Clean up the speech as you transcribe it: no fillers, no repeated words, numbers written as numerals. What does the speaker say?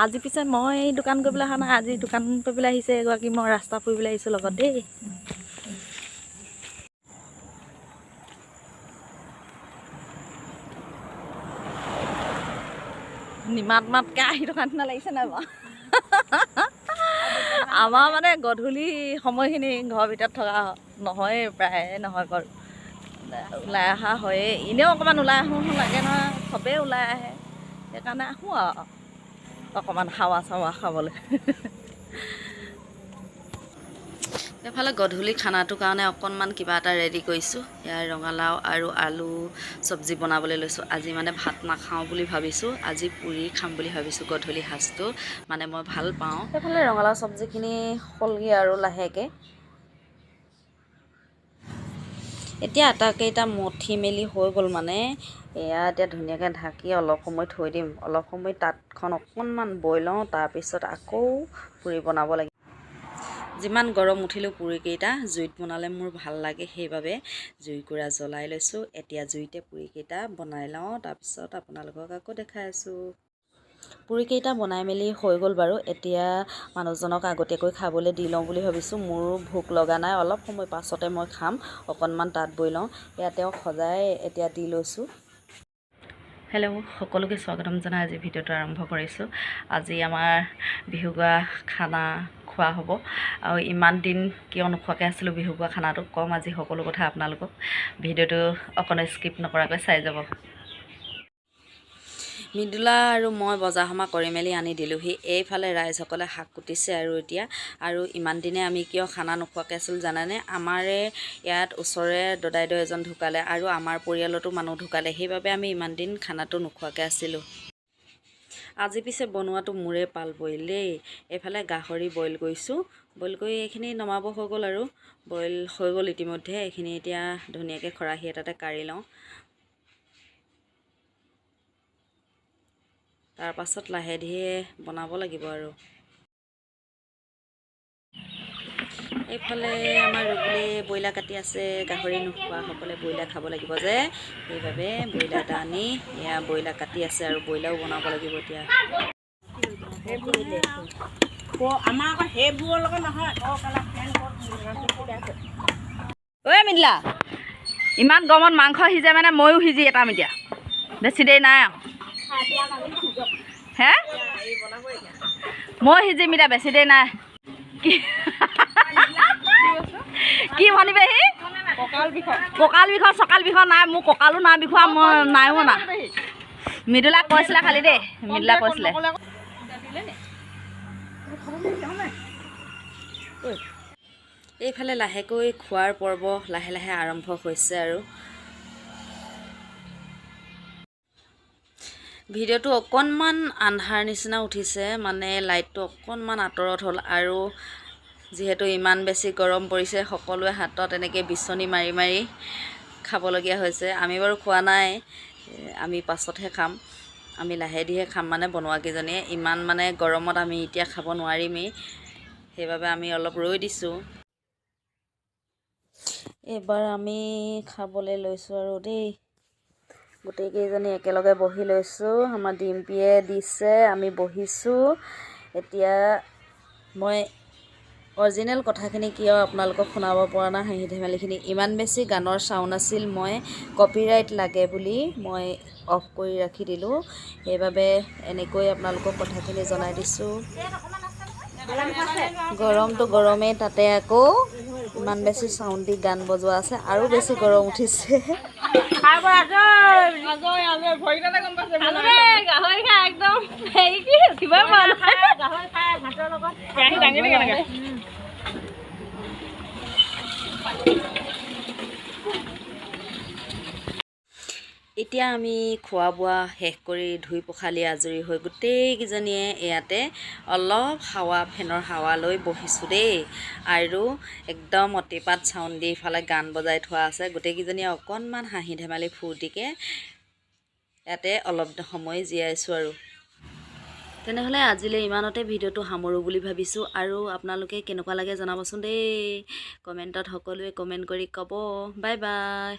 আজি পিছে মই দোকান কৰিবলৈ অহা নাই, আজি দোকান কৰিবলৈ আহিছে এগৰাকী, মই ৰাস্তা ফুৰিবলৈ আহিছোঁ লগত দেই। নিমাত আহি থকা নিচিনা লাগিছে নাই বাৰু? আমাৰ মানে গধূলি সময়খিনি ঘৰৰ ভিতৰত থকা নহয়, প্ৰায় নহয় বাৰু, ওলাই অহা হয়েই। এনেও অকণমান ওলাই আহোঁ লাগে নহয়, চবেই ওলাই আহে, সেইকাৰণে আহোঁ আৰু অকণমান হাৱা চাৱা খাবলৈ। এইফালে গধূলি খানাটোৰ কাৰণে অকণমান কিবা এটা ৰেডি কৰিছোঁ। এয়া ৰঙালাও আৰু আলু চব্জি বনাবলৈ লৈছোঁ। আজি মানে ভাত নাখাওঁ বুলি ভাবিছোঁ, আজি পুৰি খাম বুলি ভাবিছোঁ গধূলি সাজটো, মানে মই ভাল পাওঁ। সেইফালে ৰঙালাও চব্জিখিনি হ'লগৈ আৰু লাহেকৈ। এতিয়া আটাকেইটা মঠি মেলি হৈ গ'ল, মানে এয়া এতিয়া ধুনীয়াকৈ ঢাকি অলপ সময় থৈ দিম। অলপ সময় তাতখন অকণমান বইল লওঁ, তাৰপিছত আকৌ পুৰি বনাব লাগিব। যিমান গৰম উঠিলেও পুৰিকেইটা জুইত বনালে মোৰ ভাল লাগে, সেইবাবে জুইকুৰা জ্বলাই লৈছোঁ। এতিয়া জুইতে পুৰিকেইটা বনাই লওঁ, তাৰপিছত আপোনালোকক আকৌ দেখাই আছোঁ। পুৰিকেইটা বনাই মেলি হৈ গ'ল বাৰু। এতিয়া মানুহজনক আগতীয়াকৈ খাবলৈ দি লওঁ বুলি ভাবিছোঁ। মোৰো ভোক লগা নাই, অলপ সময় পাছতে মই খাম। অকণমান তাত বৈ লওঁ, এয়া তেওঁক সজাই এতিয়া দি লৈছোঁ। হেল্ল', সকলোকে স্বাগতম জনাই আজি ভিডিঅ'টো আৰম্ভ কৰিছোঁ। আজি আমাৰ বিহুগা খানা খোৱা হ'ব, আৰু ইমান দিন কিয় নোখোৱাকৈ আছিলোঁ বিহুগা খানাটো, ক'ম আজি সকলো কথা আপোনালোকক। ভিডিঅ'টো অকণো স্কিপ নকৰাকৈ চাই যাব। মৃদুলা আৰু মই বজাৰ সমাৰ কৰি মেলি আনি দিলোঁহি। এইফালে ৰাইজসকলে শাক কুটিছে আৰু ইমান দিনে আমি কিয় খানা নোখোৱাকৈ আছিলোঁ জানেনে? আমাৰে ইয়াত ওচৰৰে দদাইদেউ এজন ঢুকালে, আৰু আমাৰ পৰিয়ালতো মানুহ ঢুকালে, সেইবাবে আমি ইমান দিন খানাটো নোখোৱাকৈ আছিলোঁ। আজি পিছে বনোৱাটো মোৰে পাল বইল দেই। এইফালে গাহৰি বইল কৰিছোঁ, বইল কৰি এইখিনি নমাব হৈ গ'ল, আৰু বইল হৈ গ'ল ইতিমধ্যে। এইখিনি এতিয়া ধুনীয়াকৈ খৰাহী এটাতে কাঢ়ি লওঁ, তাৰপাছত লাহে ধীৰে বনাব লাগিব আৰু। এইফালে আমাৰ ৰুবুলে ব্ৰইলাৰ কাটি আছে। গাহৰি নোখোৱাসকলে ব্ৰইলাৰ খাব লাগিব যে, সেইবাবে ব্ৰইলাৰ এটা আনি এয়া ব্ৰইলাৰ কাটি আছে, আৰু ব্ৰইলাৰো বনাব লাগিব এতিয়া। ঐ মিদিলা, ইমান গৰমত মাংস সিজে মানে ময়ো সিজি এটাম এতিয়া, বেছি দেৰি নাই আৰু। হে মই সিজিম এতিয়া, বেছি দেৰি নাই। কি ভনিবে সি? কঁকাল বিষৰ চকাল বিষৰ নাই, মোৰ কঁকালো নাই বিষোৱা, মই নাইও না। মৃদুলা কৈছিলে খালি দেই, মৃদুলা কৈছিলে। এইফালে লাহেকৈ খোৱাৰ পৰ্ব লাহে লাহে আৰম্ভ হৈছে আৰু। ভিডিঅ'টো অকণমান আন্ধাৰ নিচিনা উঠিছে, মানে লাইটটো অকণমান আঁতৰত হ'ল, আৰু যিহেতু ইমান বেছি গৰম পৰিছে, সকলোৱে হাতত এনেকৈ বিচনী মাৰি মাৰি খাবলগীয়া হৈছে। আমি বাৰু খোৱা নাই, আমি পাছতহে খাম। আমি লাহে ধীৰে খাম, মানে বনোৱাকেইজনীয়ে। ইমান মানে গৰমত আমি এতিয়া খাব নোৱাৰিমেই, সেইবাবে আমি অলপ ৰৈ দিছোঁ। এইবাৰ আমি খাবলৈ লৈছোঁ আৰু দেই। গোটেইকেইজনী একেলগে বহি লৈছোঁ, আমাৰ ডিম্পীয়ে দিছে, আমি বহিছোঁ। এতিয়া মই অৰিজিনেল কথাখিনি কিয় আপোনালোকক শুনাব পৰা নাই, হাঁহি ধেমালিখিনি ইমান বেছি গানৰ চাউণ্ড আছিল, মই কপিৰাইট লাগে বুলি মই অফ কৰি ৰাখি দিলোঁ, সেইবাবে এনেকৈ আপোনালোকক কথাখিনি জনাই দিছোঁ। গৰমটো গৰমেই, তাতে আকৌ ইমান বেছি চাউণ্ড দি গান বজোৱা আছে, আৰু বেছি গৰম উঠিছে। এতিয়া আমি খোৱা বোৱা শেষ কৰি ধুই পখালি আজৰি হৈ গোটেইকেইজনীয়ে ইয়াতে অলপ ফেনৰ হাৱা লৈ বহিছোঁ দেই, আৰু একদম অতিপাত চাউণ্ড দি ইফালে গান বজাই থোৱা আছে। গোটেইকেইজনীয়ে অকণমান হাঁহি ধেমালি ফূৰ্তিকৈ ইয়াতে অলপ সময় জীয়াইছোঁ আৰু। তেনেহ'লে আজিলৈ ইমানতে ভিডিঅ'টো সামৰোঁ বুলি ভাবিছোঁ, আৰু আপোনালোকে কেনেকুৱা লাগে জনাবচোন দেই, কমেণ্টত সকলোৱে কমেণ্ট কৰি ক'ব। Bye bye.